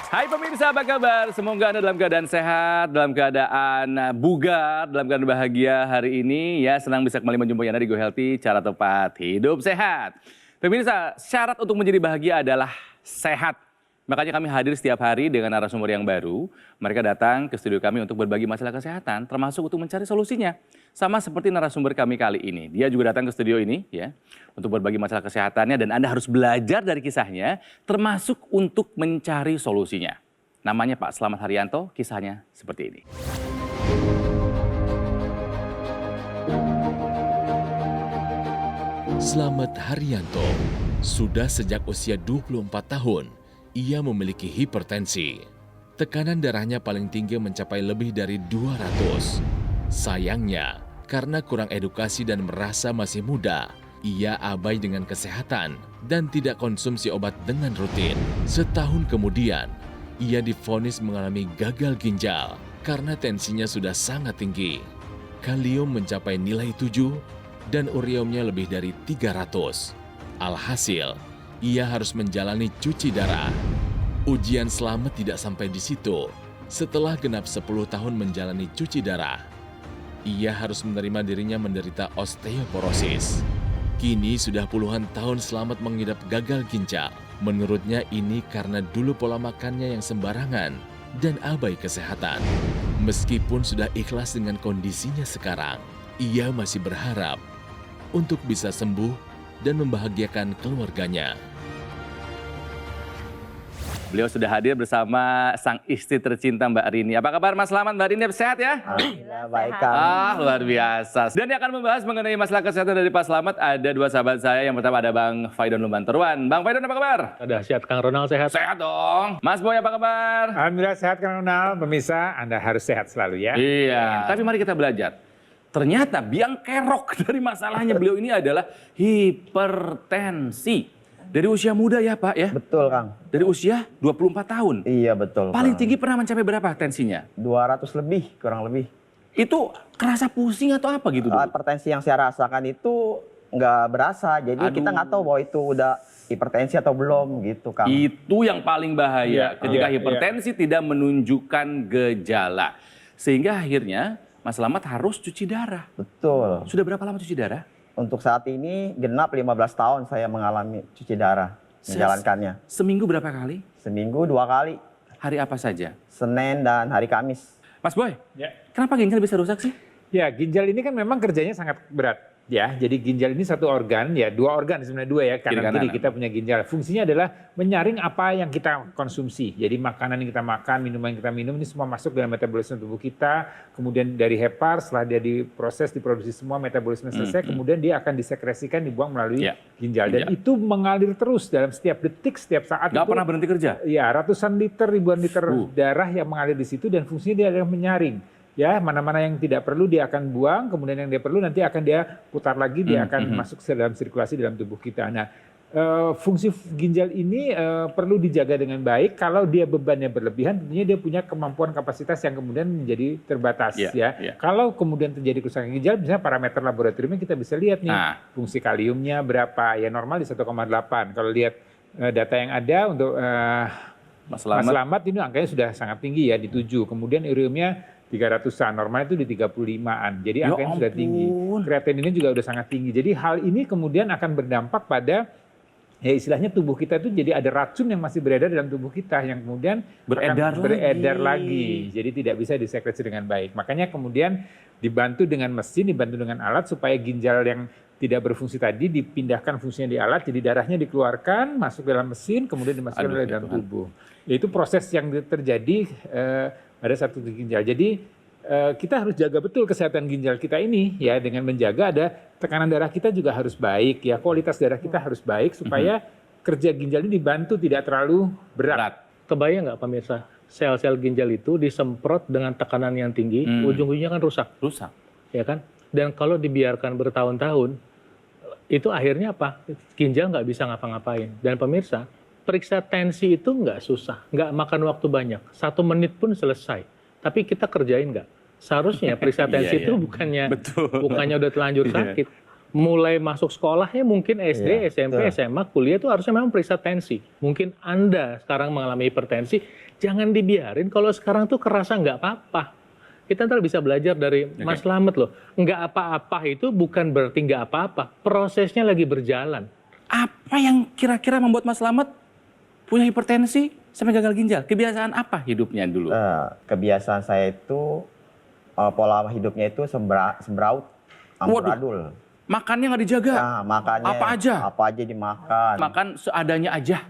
Hai pemirsa, apa kabar? Semoga Anda dalam keadaan sehat, dalam keadaan bugar, dalam keadaan bahagia hari ini. Ya, senang bisa kembali menjumpai Anda di Go Healthy, cara tepat hidup sehat. Pemirsa, syarat untuk menjadi bahagia adalah sehat. Makanya kami hadir setiap hari dengan narasumber yang baru. Mereka datang ke studio kami untuk berbagi masalah kesehatan, termasuk untuk mencari solusinya. Sama seperti narasumber kami kali ini. Dia juga datang ke studio ini ya untuk berbagi masalah kesehatannya dan Anda harus belajar dari kisahnya, termasuk untuk mencari solusinya. Namanya Pak Slamet Haryanto, kisahnya seperti ini. Slamet Haryanto sudah sejak usia 24 tahun. Ia memiliki hipertensi. Tekanan darahnya paling tinggi mencapai lebih dari 200. Sayangnya, karena kurang edukasi dan merasa masih muda, ia abai dengan kesehatan dan tidak konsumsi obat dengan rutin. Setahun kemudian, ia divonis mengalami gagal ginjal karena tensinya sudah sangat tinggi. Kalium mencapai nilai 7 dan ureumnya lebih dari 300. Alhasil, ia harus menjalani cuci darah. Ujian Slamet tidak sampai di situ. Setelah genap 10 tahun menjalani cuci darah, ia harus menerima dirinya menderita osteoporosis. Kini sudah puluhan tahun Slamet mengidap gagal ginjal. Menurutnya ini karena dulu pola makannya yang sembarangan dan abai kesehatan. Meskipun sudah ikhlas dengan kondisinya sekarang, ia masih berharap untuk bisa sembuh dan membahagiakan keluarganya. Beliau sudah hadir bersama sang istri tercinta Mbak Rini. Apa kabar Mas Slamet, Mbak Rini, sehat ya? Alhamdulillah baik Kang. Luar biasa. Dan yang akan membahas mengenai masalah kesehatan dari Pak Slamet ada dua sahabat saya. Yang pertama ada Bang Faidon Lumbanterwan. Bang Faidon apa kabar? Dahsyat, Kang Ronald sehat? Sehat dong. Mas Boy apa kabar? Alhamdulillah sehat Kang Ronald. Pemirsa, Anda harus sehat selalu ya. Iya. Tapi mari kita belajar. Ternyata biang kerok dari masalahnya beliau ini adalah hipertensi. Dari usia muda ya Pak ya? Betul Kang. Dari usia 24 tahun. Iya betul. Paling Kang. tinggi pernah mencapai berapa tensinya? 200 lebih, kurang lebih. Itu kerasa pusing atau apa gitu? Hipertensi yang saya rasakan itu nggak berasa. Jadi kita nggak tahu bahwa itu udah hipertensi atau belum gitu Kang. Itu yang paling bahaya ketika hipertensi tidak menunjukkan gejala. Sehingga akhirnya Mas Slamet harus cuci darah. Betul. Sudah berapa lama cuci darah? Untuk saat ini genap 15 tahun saya mengalami cuci darah. Menjalankannya. Seminggu berapa kali? Seminggu 2 kali. Hari apa saja? Senin dan hari Kamis. Mas Boy, Ya. kenapa ginjal bisa rusak sih? Ya, ginjal ini kan memang kerjanya sangat berat. Ya, jadi ginjal ini satu organ, ya 2 organ sebenarnya 2 ya, kanan kiri kita punya ginjal. Fungsinya adalah menyaring apa yang kita konsumsi. Jadi makanan yang kita makan, minuman yang kita minum ini semua masuk dalam metabolisme tubuh kita. Kemudian dari hepar, setelah dia diproses, diproduksi semua metabolisme selesai, kemudian dia akan disekresikan, dibuang melalui ginjal. Dan itu mengalir terus dalam setiap detik, setiap saat. Gak pernah berhenti kerja? Ya, ratusan liter, ribuan liter darah yang mengalir di situ dan fungsinya dia adalah menyaring. Ya, mana-mana yang tidak perlu dia akan buang, kemudian yang dia perlu nanti akan dia putar lagi, dia akan masuk ke dalam sirkulasi dalam tubuh kita. Nah, fungsi ginjal ini perlu dijaga dengan baik. Kalau dia bebannya berlebihan, tentunya dia punya kemampuan kapasitas yang kemudian menjadi terbatas. Kalau kemudian terjadi kerusakan ginjal, misalnya parameter laboratoriumnya kita bisa lihat nih, fungsi kaliumnya berapa, ya normal di 1,8. Kalau lihat data yang ada untuk Mas Slamet ini angkanya sudah sangat tinggi ya, di 7. Kemudian ureumnya 300-an, normal itu di 35-an. Jadi angkanya sudah tinggi. Kreatininnya juga sudah sangat tinggi. Jadi hal ini kemudian akan berdampak pada, ya istilahnya tubuh kita itu jadi ada racun yang masih beredar dalam tubuh kita yang kemudian beredar lagi. Jadi tidak bisa disekresi dengan baik. Makanya kemudian dibantu dengan mesin, dibantu dengan alat supaya ginjal yang tidak berfungsi tadi dipindahkan fungsinya di alat, jadi darahnya dikeluarkan, masuk dalam mesin, kemudian dimasukkan ke dalam tubuh. Itu proses yang terjadi pada satu ginjal. Jadi kita harus jaga betul kesehatan ginjal kita ini ya, dengan menjaga ada tekanan darah kita juga harus baik ya, kualitas darah kita harus baik supaya kerja ginjal ini dibantu tidak terlalu berat. Kebayang nggak pemirsa, sel-sel ginjal itu disemprot dengan tekanan yang tinggi, ujung-ujungnya kan rusak. Rusak. Ya kan? Dan kalau dibiarkan bertahun-tahun, itu akhirnya apa? Ginjal nggak bisa ngapa-ngapain. Dan pemirsa, periksa tensi itu nggak susah, nggak makan waktu banyak. 1 menit pun selesai. Tapi kita kerjain nggak? Seharusnya periksa tensi itu bukannya udah telanjur sakit. mulai masuk sekolahnya mungkin SD, Iya, SMP, betul. SMA, kuliah itu harusnya memang periksa tensi. Mungkin Anda sekarang mengalami hipertensi, jangan dibiarin kalau sekarang tuh kerasa nggak apa-apa. Kita ntar bisa belajar dari Mas Slamet loh. Nggak apa-apa itu bukan berarti nggak apa-apa. Prosesnya lagi berjalan. Apa yang kira-kira membuat Mas Slamet punya hipertensi sampai gagal ginjal? Kebiasaan apa hidupnya dulu? Kebiasaan saya itu pola hidupnya itu sembraut, amburadul. Makannya nggak dijaga? Nah, makannya Apa aja? Apa aja dimakan. Makan seadanya aja?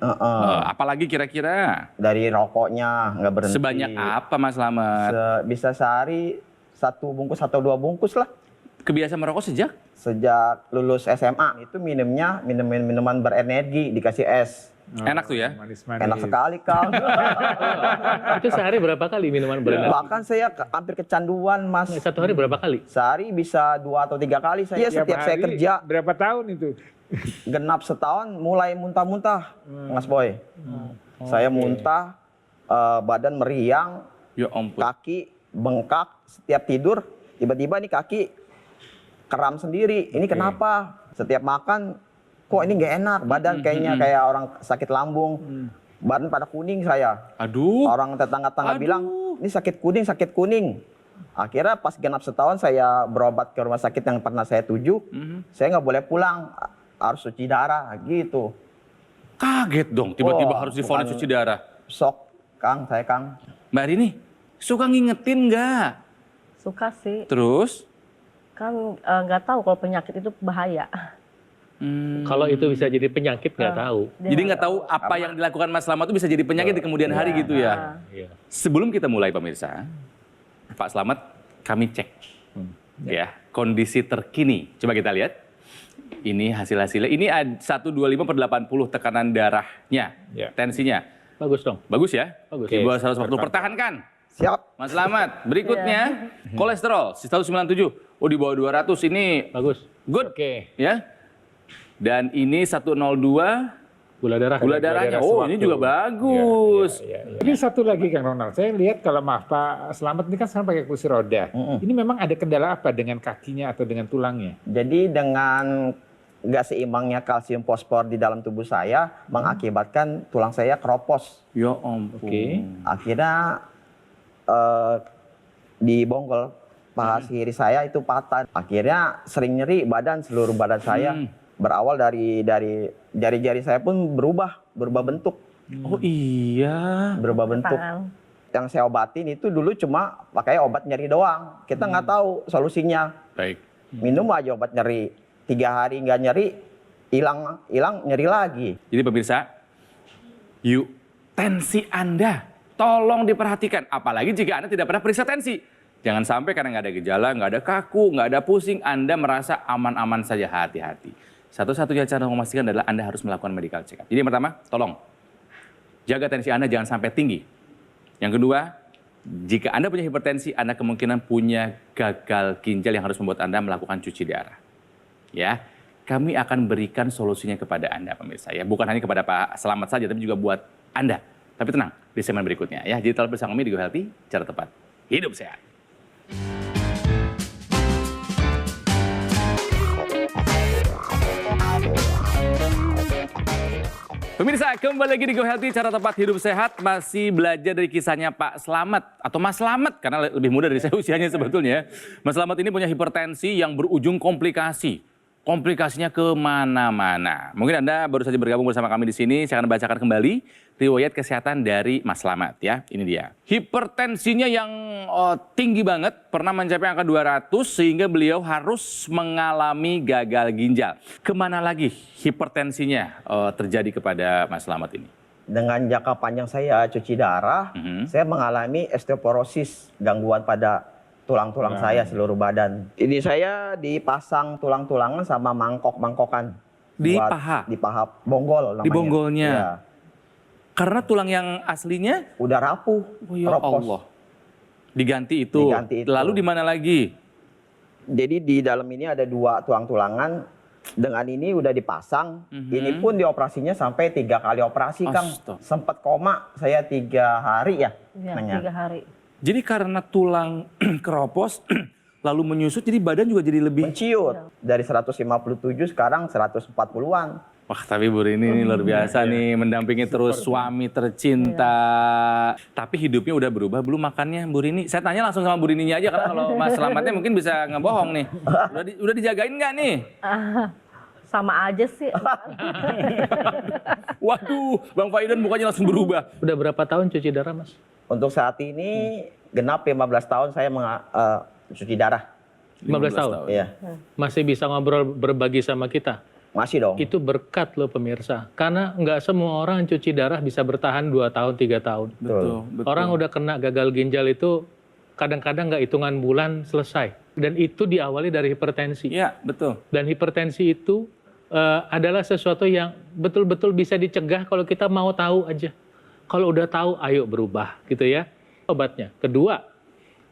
Apalagi kira-kira? Dari rokoknya nggak berhenti. Sebanyak apa Mas Slamet? Bisa sehari 1 bungkus atau 2 bungkus lah. Kebiasaan merokok sejak? Sejak lulus SMA itu minumnya minuman berenergi dikasih es. Enak tuh ya? Manis-manis. Enak sekali Kang. Itu sehari berapa kali minuman berenergi? Bahkan saya hampir kecanduan Mas. Satu hari berapa kali? Sehari bisa 2 atau 3 kali saya Tiap setiap saya hari, kerja. Berapa tahun itu? Genap setahun mulai muntah-muntah Mas Boy. Saya muntah, badan meriang, Ya ampun. kaki bengkak setiap tidur. Tiba-tiba nih kaki kram sendiri. Ini kenapa? Setiap makan kok ini nggak enak, badan kayaknya kayak orang sakit lambung, badan pada kuning saya. Aduh. Orang tetangga-tetangga Aduh. bilang, ini sakit kuning. Akhirnya pas genap setahun saya berobat ke rumah sakit yang pernah saya tuju, saya nggak boleh pulang, harus cuci darah gitu. Kaget dong, tiba-tiba Wah, harus divonis bukan- cuci darah. Sok, Kang, saya Kang. Mbak Rini, suka ngingetin nggak? Suka sih, Terus? kan nggak tahu kalau penyakit itu bahaya. Kalau itu bisa jadi penyakit nggak tahu. Jadi nggak tahu apa yang dilakukan Mas Slamet itu bisa jadi penyakit di kemudian hari gitu ya. Iya. Sebelum kita mulai pemirsa, Pak Slamet kami cek ya kondisi terkini. Coba kita lihat. Ini hasil-hasilnya. Ini 125/80 tekanan darahnya, Ya. tensinya. Bagus dong. Bagus ya? Bagus. Di bawah 140. Pertahankan. Siap. Mas Slamet. Berikutnya kolesterol 197. Oh di bawah 200 ini Bagus. good Oke. ya. Dan ini 102 Gula darah. gula darahnya. Oh ini juga bagus. Ini satu lagi Kang Ronald, saya lihat kalau maaf Pak Slamet ini kan sekarang pakai kursi roda. Ini memang ada kendala apa dengan kakinya atau dengan tulangnya? Jadi dengan nggak seimbangnya kalsium fosfor di dalam tubuh saya mengakibatkan tulang saya keropos. Ya ampun. Oke. Akhirnya di bonggol paha kiri saya itu patah. Akhirnya sering nyeri badan, seluruh badan saya. Berawal dari jari-jari saya pun berubah bentuk. Oh iya. Berubah bentuk. Tangan. Yang saya obatin itu dulu cuma pakai obat nyeri doang. Kita nggak tahu solusinya. Baik. Minum aja obat nyeri. 3 hari nggak nyeri, hilang nyeri lagi. Jadi pemirsa, yuk tensi Anda tolong diperhatikan. Apalagi jika Anda tidak pernah periksa tensi. Jangan sampai karena nggak ada gejala, nggak ada kaku, nggak ada pusing, Anda merasa aman-aman saja. Hati-hati. Satu-satunya cara memastikan adalah Anda harus melakukan medical check up. Jadi yang pertama, tolong jaga tensi Anda jangan sampai tinggi. Yang kedua, jika Anda punya hipertensi, Anda kemungkinan punya gagal ginjal yang harus membuat Anda melakukan cuci darah. Ya, kami akan berikan solusinya kepada Anda pemirsa ya. Bukan hanya kepada Pak Slamet saja, tapi juga buat Anda. Tapi tenang, di segmen berikutnya ya. Jadi tetap bersama kami di Go Healthy, cara tepat, hidup sehat. Pemirsa, kembali lagi di Go Healthy, cara tepat hidup sehat. Masih belajar dari kisahnya Pak Slamet atau Mas Slamet, karena lebih muda dari saya usianya sebetulnya. Mas Slamet ini punya hipertensi yang berujung komplikasi. Komplikasinya kemana-mana. Mungkin Anda baru saja bergabung bersama kami di sini. Saya akan bacakan kembali riwayat kesehatan dari Mas Slamet ya. Ini dia. Hipertensinya yang tinggi banget, pernah mencapai angka 200 sehingga beliau harus mengalami gagal ginjal. Kemana lagi hipertensinya terjadi kepada Mas Slamet ini? Dengan jangka panjang saya cuci darah, saya mengalami osteoporosis, gangguan pada tulang-tulang saya seluruh badan. Ini saya dipasang tulang-tulangan sama mangkok-mangkokan. Di Buat- paha? Di paha bonggol namanya. Di bonggolnya? Iya. Karena tulang yang aslinya, Udah rapuh, oh ya keropos. Allah, diganti itu. Diganti itu. Lalu di mana lagi? Jadi di dalam ini ada 2 tulang-tulangan. Dengan ini udah dipasang. Ini pun dioperasinya sampai 3 kali operasi, Kang. Astaga. Sempat koma saya 3 hari ya. Ya, namanya. 3 hari. Jadi karena tulang keropos, lalu menyusut, jadi badan juga jadi lebih... Menciut. Dari 157 sekarang 140-an. Wah, tapi Bu Rini ini luar biasa nih, mendampingi terus suami tercinta. Tapi hidupnya udah berubah belum makannya Bu Rini? Saya tanya langsung sama Bu Rininya aja, karena kalau Mas Slametnya mungkin bisa ngebohong nih. Udah dijagain nggak nih? Sama aja sih. Waduh, Bang Faidan mukanya langsung berubah. Udah berapa tahun cuci darah, Mas? Untuk saat ini genap 15 tahun saya cuci darah. 15 tahun? Iya. Masih bisa ngobrol berbagi sama kita? Masih dong. Itu berkat loh pemirsa. Karena nggak semua orang cuci darah bisa bertahan 2 tahun, 3 tahun. Betul. Orang udah kena gagal ginjal itu kadang-kadang nggak hitungan bulan selesai. Dan itu diawali dari hipertensi. Iya, betul. Dan hipertensi itu adalah sesuatu yang betul-betul bisa dicegah kalau kita mau tahu aja. Kalau udah tahu, ayo berubah gitu ya. Obatnya. Kedua,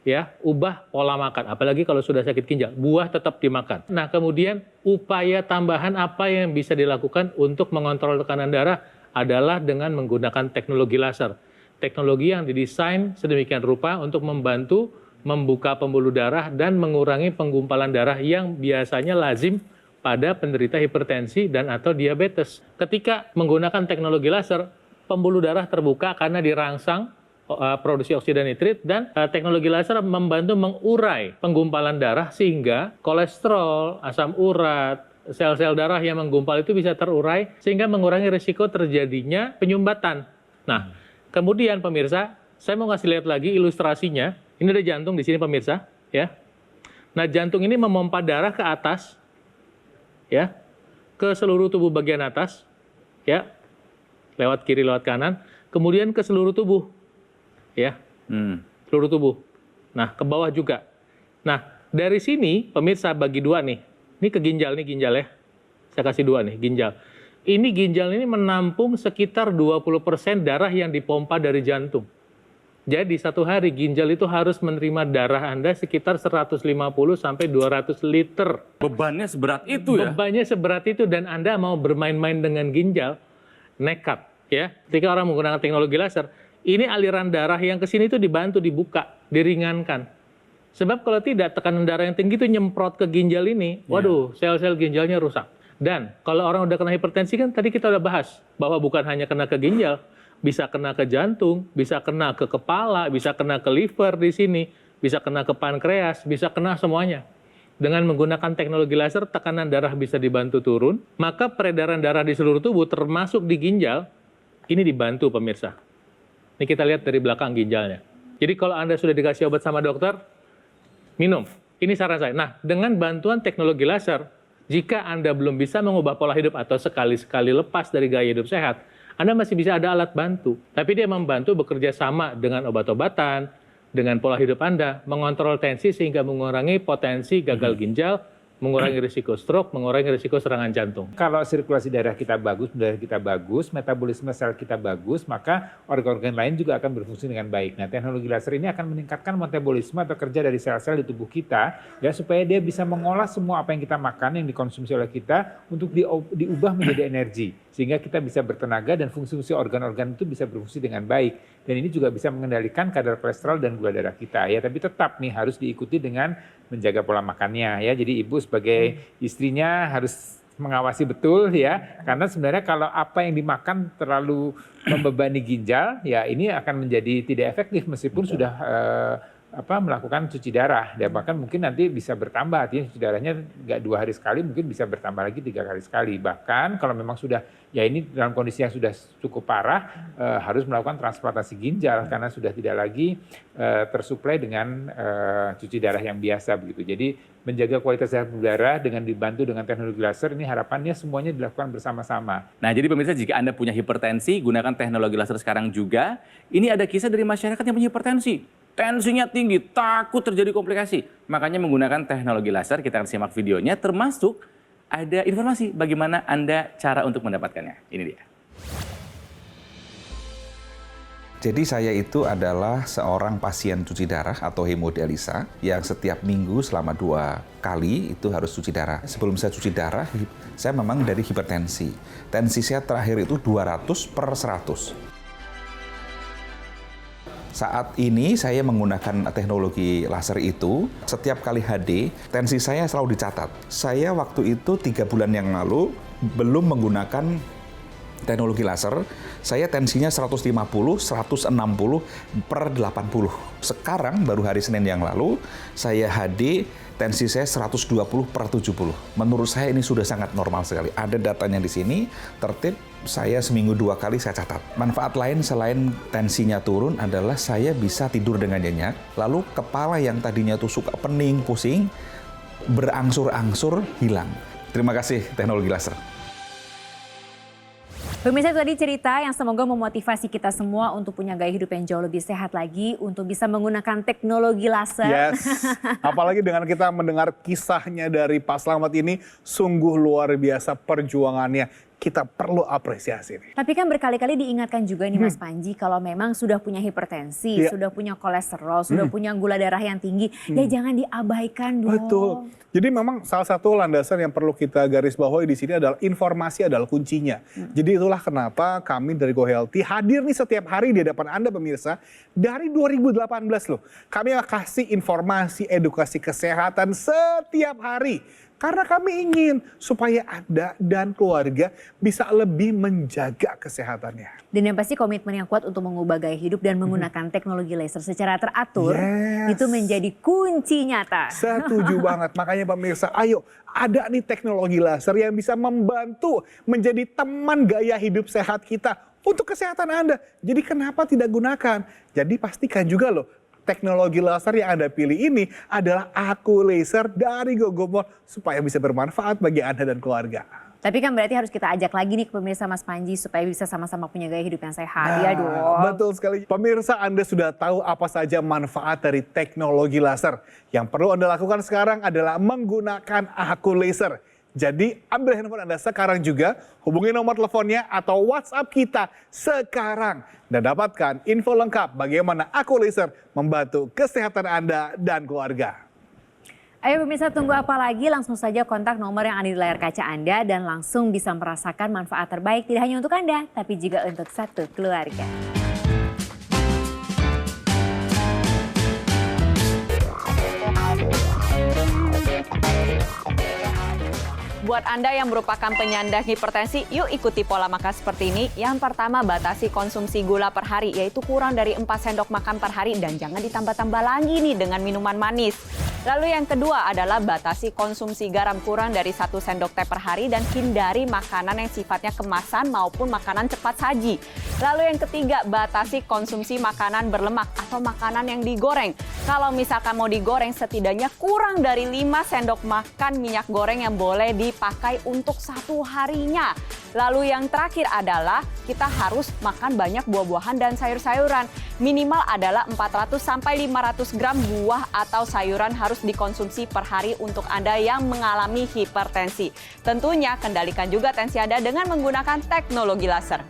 ya, ubah pola makan. Apalagi kalau sudah sakit ginjal, buah tetap dimakan. Nah, kemudian upaya tambahan apa yang bisa dilakukan untuk mengontrol tekanan darah adalah dengan menggunakan teknologi laser. Teknologi yang didesain sedemikian rupa untuk membantu membuka pembuluh darah dan mengurangi penggumpalan darah yang biasanya lazim pada penderita hipertensi dan atau diabetes. Ketika menggunakan teknologi laser, pembuluh darah terbuka karena dirangsang produksi oksida nitrit, dan teknologi laser membantu mengurai penggumpalan darah sehingga kolesterol, asam urat, sel-sel darah yang menggumpal itu bisa terurai sehingga mengurangi risiko terjadinya penyumbatan. Nah, kemudian pemirsa, saya mau ngasih lihat lagi ilustrasinya. Ini ada jantung di sini pemirsa, ya. Nah, jantung ini memompa darah ke atas, ya, ke seluruh tubuh bagian atas, ya, lewat kiri, lewat kanan, kemudian ke seluruh tubuh. Ya, seluruh tubuh. Nah, ke bawah juga. Nah, dari sini pemirsa bagi dua nih. Ini ke ginjal, nih ginjal ya. Saya kasih dua nih, ginjal. Ini ginjal ini menampung sekitar 20% darah yang dipompa dari jantung. Jadi satu hari ginjal itu harus menerima darah Anda sekitar 150 sampai 200 liter. Bebannya seberat itu ya? Bebannya seberat itu, dan Anda mau bermain-main dengan ginjal, nekat ya. Ketika orang menggunakan teknologi laser, ini aliran darah yang ke sini itu dibantu dibuka, diringankan. Sebab kalau tidak, tekanan darah yang tinggi itu nyemprot ke ginjal ini, waduh, sel-sel ginjalnya rusak. Dan kalau orang udah kena hipertensi kan tadi kita udah bahas bahwa bukan hanya kena ke ginjal, bisa kena ke jantung, bisa kena ke kepala, bisa kena ke liver di sini, bisa kena ke pankreas, bisa kena semuanya. Dengan menggunakan teknologi laser, tekanan darah bisa dibantu turun, maka peredaran darah di seluruh tubuh termasuk di ginjal ini dibantu pemirsa. Ini kita lihat dari belakang ginjalnya. Jadi kalau Anda sudah dikasih obat sama dokter, minum. Ini saran saya. Nah, dengan bantuan teknologi laser, jika Anda belum bisa mengubah pola hidup atau sekali-sekali lepas dari gaya hidup sehat, Anda masih bisa ada alat bantu. Tapi dia membantu bekerja sama dengan obat-obatan, dengan pola hidup Anda, mengontrol tensi sehingga mengurangi potensi gagal ginjal, mengurangi risiko stroke, mengurangi risiko serangan jantung. Kalau sirkulasi darah kita bagus, metabolisme sel kita bagus, maka organ-organ lain juga akan berfungsi dengan baik. Nah, teknologi laser ini akan meningkatkan metabolisme atau kerja dari sel-sel di tubuh kita, ya, supaya dia bisa mengolah semua apa yang kita makan, yang dikonsumsi oleh kita, untuk diubah menjadi energi. Sehingga kita bisa bertenaga dan fungsi-fungsi organ-organ itu bisa berfungsi dengan baik. Dan ini juga bisa mengendalikan kadar kolesterol dan gula darah kita. Ya, tapi tetap nih harus diikuti dengan menjaga pola makannya. Ya, jadi ibu sebagai istrinya harus mengawasi betul ya, karena sebenarnya kalau apa yang dimakan terlalu membebani ginjal, ya ini akan menjadi tidak efektif meskipun sudah melakukan cuci darah. Dan bahkan mungkin nanti bisa bertambah, artinya cuci darahnya nggak 2 hari sekali, mungkin bisa bertambah lagi 3 kali sekali. Bahkan kalau memang sudah, ya ini dalam kondisi yang sudah cukup parah, harus melakukan transplantasi ginjal karena sudah tidak lagi tersuplai dengan cuci darah yang biasa begitu. Jadi menjaga kualitas darah dengan dibantu dengan teknologi laser, ini harapannya semuanya dilakukan bersama-sama. Nah, jadi pemirsa, jika Anda punya hipertensi, gunakan teknologi laser sekarang juga. Ini ada kisah dari masyarakat yang punya hipertensi. Tensinya tinggi, takut terjadi komplikasi. Makanya menggunakan teknologi laser, kita akan simak videonya, termasuk ada informasi bagaimana Anda cara untuk mendapatkannya. Ini dia. Jadi saya itu adalah seorang pasien cuci darah atau hemodialisa yang setiap minggu selama 2 kali itu harus cuci darah. Sebelum saya cuci darah, saya memang dari hipertensi. Tensi saya terakhir itu 200/100. Saat ini saya menggunakan teknologi laser itu, setiap kali HD, tensi saya selalu dicatat. Saya waktu itu 3 bulan yang lalu belum menggunakan teknologi laser, saya tensinya 150, 160 per 80. Sekarang baru hari Senin yang lalu, saya HD, tensi saya 120 per 70. Menurut saya ini sudah sangat normal sekali. Ada datanya di sini, tertib, saya seminggu 2 kali saya catat. Manfaat lain selain tensinya turun adalah saya bisa tidur dengan nyenyak, lalu kepala yang tadinya tuh suka pening, pusing, berangsur-angsur hilang. Terima kasih teknologi laser. Pemirsa, itu tadi cerita yang semoga memotivasi kita semua untuk punya gaya hidup yang jauh lebih sehat lagi, untuk bisa menggunakan teknologi laser. Yes, apalagi dengan kita mendengar kisahnya dari Pak Slamet ini, sungguh luar biasa perjuangannya. Kita perlu apresiasi nih. Tapi kan berkali-kali diingatkan juga nih Mas Panji, kalau memang sudah punya hipertensi, sudah punya kolesterol, sudah punya gula darah yang tinggi, ya jangan diabaikan dong. Betul. Jadi memang salah satu landasan yang perlu kita garis bawahi di sini adalah informasi adalah kuncinya. Jadi itulah kenapa kami dari Go Healthy hadir nih setiap hari di hadapan Anda pemirsa. Dari 2018 loh. Kami akan kasih informasi edukasi kesehatan setiap hari. Karena kami ingin supaya Anda dan keluarga bisa lebih menjaga kesehatannya. Dan yang pasti komitmen yang kuat untuk mengubah gaya hidup dan menggunakan teknologi laser secara teratur, itu menjadi kunci nyata. Setuju banget, makanya pemirsa ayo ada nih teknologi laser yang bisa membantu menjadi teman gaya hidup sehat kita untuk kesehatan Anda. Jadi kenapa tidak gunakan? Jadi pastikan juga loh, teknologi laser yang Anda pilih ini adalah Aku Laser dari Gogomol supaya bisa bermanfaat bagi Anda dan keluarga. Tapi kan berarti harus kita ajak lagi nih ke pemirsa Mas Panji supaya bisa sama-sama punya gaya hidup yang sehat. Ya dong. Betul sekali. Pemirsa, Anda sudah tahu apa saja manfaat dari teknologi laser. Yang perlu Anda lakukan sekarang adalah menggunakan Aku Laser. Jadi ambil handphone Anda sekarang juga, hubungi nomor teleponnya atau WhatsApp kita sekarang. Dan dapatkan info lengkap bagaimana Aku Laser membantu kesehatan Anda dan keluarga. Ayo pemirsa, tunggu apa lagi? Langsung saja kontak nomor yang ada di layar kaca Anda dan langsung bisa merasakan manfaat terbaik tidak hanya untuk Anda, tapi juga untuk satu keluarga. Buat Anda yang merupakan penyandang hipertensi, yuk ikuti pola makan seperti ini. Yang pertama, batasi konsumsi gula per hari, yaitu kurang dari 4 sendok makan per hari dan jangan ditambah-tambah lagi nih dengan minuman manis. Lalu yang kedua adalah batasi konsumsi garam kurang dari 1 sendok teh per hari dan hindari makanan yang sifatnya kemasan maupun makanan cepat saji. Lalu yang ketiga, batasi konsumsi makanan berlemak atau makanan yang digoreng. Kalau misalkan mau digoreng, setidaknya kurang dari 5 sendok makan minyak goreng yang boleh dipakai untuk 1 harinya. Lalu yang terakhir adalah kita harus makan banyak buah-buahan dan sayur-sayuran. Minimal adalah 400 sampai 500 gram buah atau sayuran harus dikonsumsi per hari untuk Anda yang mengalami hipertensi. Tentunya kendalikan juga tensi Anda dengan menggunakan teknologi laser.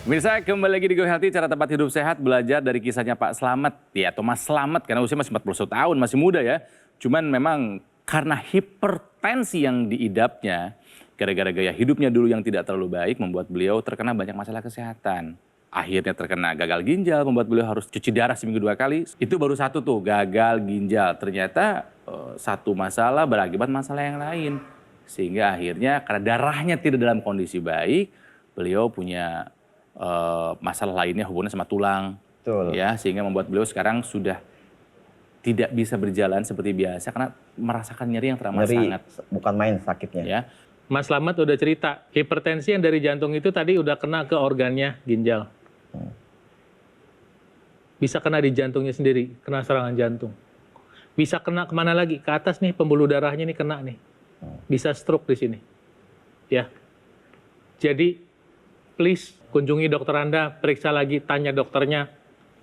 Pemirsa, kembali lagi di Go Healthy, cara tempat hidup sehat, belajar dari kisahnya Pak Slamet, ya atau Mas Slamet, karena usia masih 41 tahun, masih muda ya. Cuman memang karena hipertensi yang diidapnya, gara-gara gaya hidupnya dulu yang tidak terlalu baik, membuat beliau terkena banyak masalah kesehatan. Akhirnya terkena gagal ginjal, membuat beliau harus cuci darah seminggu 2 kali. Itu baru satu tuh, gagal ginjal. Ternyata satu masalah berakibat masalah yang lain. Sehingga akhirnya karena darahnya tidak dalam kondisi baik, beliau punya masalah lainnya hubungannya sama tulang. Betul. Ya, sehingga membuat beliau sekarang sudah tidak bisa berjalan seperti biasa karena merasakan nyeri yang teramat sangat. Bukan main sakitnya. Ya. Mas Slamet udah cerita, hipertensi yang dari jantung itu tadi udah kena ke organnya ginjal. Bisa kena di jantungnya sendiri, kena serangan jantung. Bisa kena kemana lagi? Ke atas nih, pembuluh darahnya nih kena nih. Bisa stroke di sini. Ya. Jadi, please kunjungi dokter Anda, periksa lagi, tanya dokternya,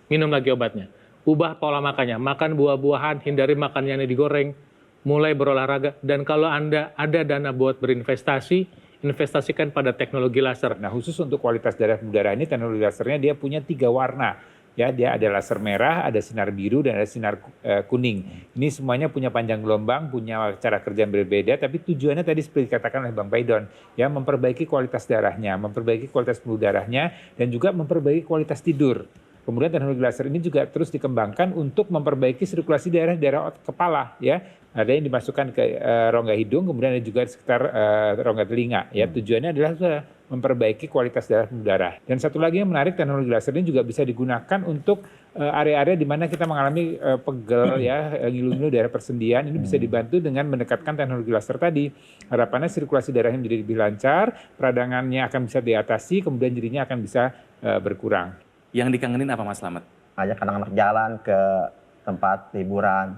minum lagi obatnya. Ubah pola makannya, makan buah-buahan, hindari makan yang digoreng, mulai berolahraga. Dan kalau Anda ada dana buat berinvestasi, investasikan pada teknologi laser. Nah, khusus untuk kualitas darah ini, teknologi lasernya dia punya 3 warna. Ya, dia ada laser merah, ada sinar biru, dan ada sinar kuning. Ini semuanya punya panjang gelombang, punya cara kerja yang berbeda, tapi tujuannya tadi seperti dikatakan oleh Bang Paidon, ya memperbaiki kualitas darahnya, memperbaiki kualitas pembuluh darahnya, dan juga memperbaiki kualitas tidur. Kemudian teknologi laser ini juga terus dikembangkan untuk memperbaiki sirkulasi daerah-daerah kepala ya. Ada yang dimasukkan ke rongga hidung, kemudian ada juga di sekitar rongga telinga ya. Tujuannya adalah memperbaiki kualitas darah. Dan satu lagi yang menarik, teknologi laser ini juga bisa digunakan untuk area-area di mana kita mengalami pegel ya, ngilu-ngilu daerah persendian. Ini bisa dibantu dengan mendekatkan teknologi laser tadi. Harapannya sirkulasi darahnya menjadi lebih lancar, peradangannya akan bisa diatasi, kemudian nyerinya akan bisa berkurang. Yang dikangenin apa Mas Slamet? Ajak anak-anak jalan ke tempat hiburan.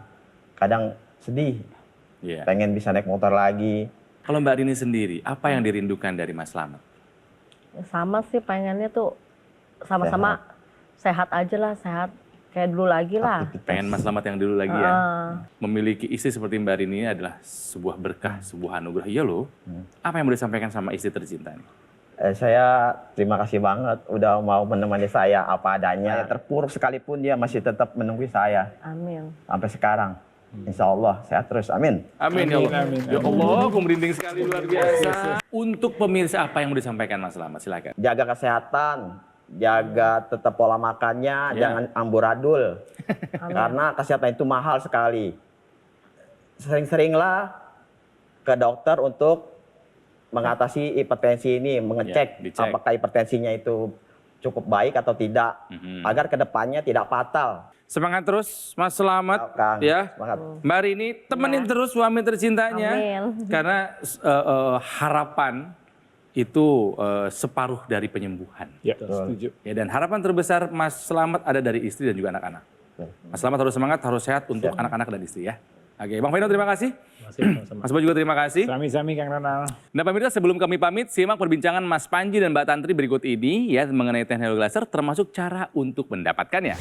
Kadang sedih, Iya. pengen bisa naik motor lagi. Kalau Mbak Rini sendiri, apa yang dirindukan dari Mas Slamet? Sama sih pengennya tuh sama-sama sehat aja lah, sehat kayak dulu lagi lah. Pengen Mas Slamet yang dulu lagi ya? Memiliki istri seperti Mbak Rini adalah sebuah berkah, sebuah anugerah. Iya loh. Apa yang boleh disampaikan sama istri tercinta nih? Saya terima kasih banget udah mau menemani saya apa adanya. Saya terpuruk sekalipun dia masih tetap menunggu saya Amin. sampai sekarang. Insya Allah sehat terus, amin. Amin ya Allah. Amin, Ya Allah, aku merinding sekali, luar biasa. Untuk pemirsa apa yang mau disampaikan Mas Slamet? Silakan. Jaga kesehatan, jaga tetap pola makannya, jangan amburadul. Karena kesehatan itu mahal sekali. Sering-seringlah ke dokter untuk mengatasi hipertensi ini, mengecek dicek. apakah hipertensinya itu cukup baik atau tidak, agar kedepannya tidak fatal. Semangat terus Mas Slamet Kang, ya. semangat. Mbak Rini temenin terus suami tercintanya. Amin. Karena harapan itu separuh dari penyembuhan. Ya, setuju. Ya, dan harapan terbesar Mas Slamet ada dari istri dan juga anak-anak. Mas Slamet harus semangat, harus sehat untuk anak-anak dan istri ya. Oke, Bang Veno terima kasih. Mas Bo juga terima kasih. Sami-sami Kang Ronald. Nah pemirsa, sebelum kami pamit, simak perbincangan Mas Panji dan Mbak Tantri berikut ini ya mengenai teknologi laser termasuk cara untuk mendapatkannya.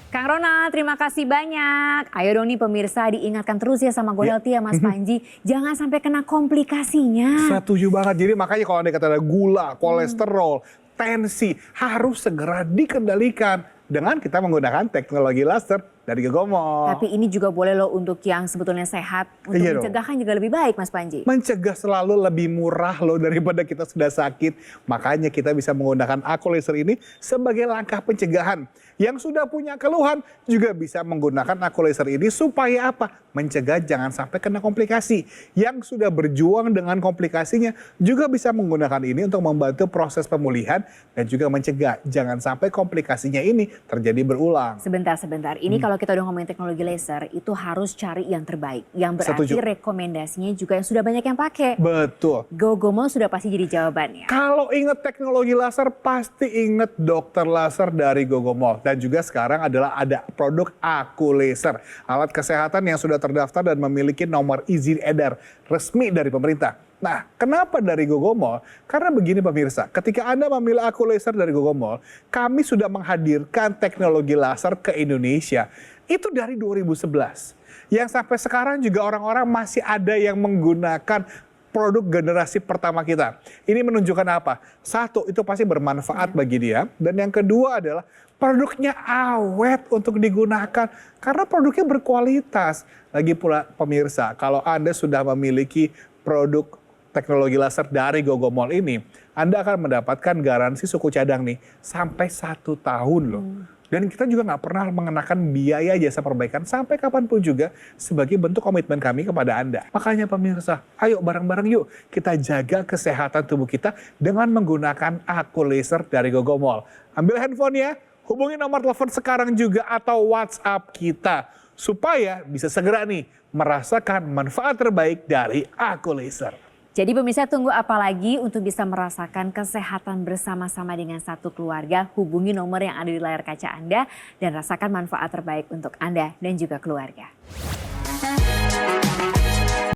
Kang Ronald, terima kasih banyak. Ayo dong nih pemirsa, diingatkan terus ya sama GoHealthy ya Mas Panji. Jangan sampai kena komplikasinya. Setuju banget. Jadi makanya kalau anda kata ada gula, kolesterol, tensi harus segera dikendalikan dengan kita menggunakan teknologi laser dari Gogomol. Tapi ini juga boleh loh untuk yang sebetulnya sehat. Untuk Iya dong. mencegah kan juga lebih baik Mas Panji. Mencegah selalu lebih murah loh daripada kita sudah sakit. Makanya kita bisa menggunakan Aku Laser ini sebagai langkah pencegahan. Yang sudah punya keluhan juga bisa menggunakan Aku Laser ini supaya apa? Mencegah jangan sampai kena komplikasi. Yang sudah berjuang dengan komplikasinya juga bisa menggunakan ini untuk membantu proses pemulihan dan juga mencegah jangan sampai komplikasinya ini terjadi berulang. Sebentar. Ini kalau kita udah ngomongin teknologi laser, itu harus cari yang terbaik. Yang berarti Setuju. rekomendasinya juga yang sudah banyak yang pakai. Betul. Gogomol sudah pasti jadi jawabannya. Kalau inget teknologi laser, pasti inget dokter laser dari Gogomol. Dan juga sekarang adalah ada produk Aku Laser. Alat kesehatan yang sudah terdaftar dan memiliki nomor izin edar resmi dari pemerintah. Nah, kenapa dari Gogomol? Karena begini pemirsa, ketika Anda memilih Aku Laser dari Gogomol, kami sudah menghadirkan teknologi laser ke Indonesia. Itu dari 2011. Yang sampai sekarang juga orang-orang masih ada yang menggunakan produk generasi pertama kita. Ini menunjukkan apa? Satu, itu pasti bermanfaat bagi dia. Dan yang kedua adalah produknya awet untuk digunakan. Karena produknya berkualitas. Lagi pula pemirsa, kalau Anda sudah memiliki produk teknologi laser dari Gogomol ini, Anda akan mendapatkan garansi suku cadang nih sampai 1 tahun loh. Dan kita juga nggak pernah mengenakan biaya jasa perbaikan sampai kapanpun juga sebagai bentuk komitmen kami kepada Anda. Makanya pemirsa, ayo bareng-bareng yuk kita jaga kesehatan tubuh kita dengan menggunakan Aku Laser dari Gogomol. Ambil handphonenya, hubungi nomor telepon sekarang juga atau WhatsApp kita. Supaya bisa segera nih merasakan manfaat terbaik dari Aku Laser. Jadi pemirsa tunggu apa lagi untuk bisa merasakan kesehatan bersama-sama dengan satu keluarga. Hubungi nomor yang ada di layar kaca Anda dan rasakan manfaat terbaik untuk Anda dan juga keluarga.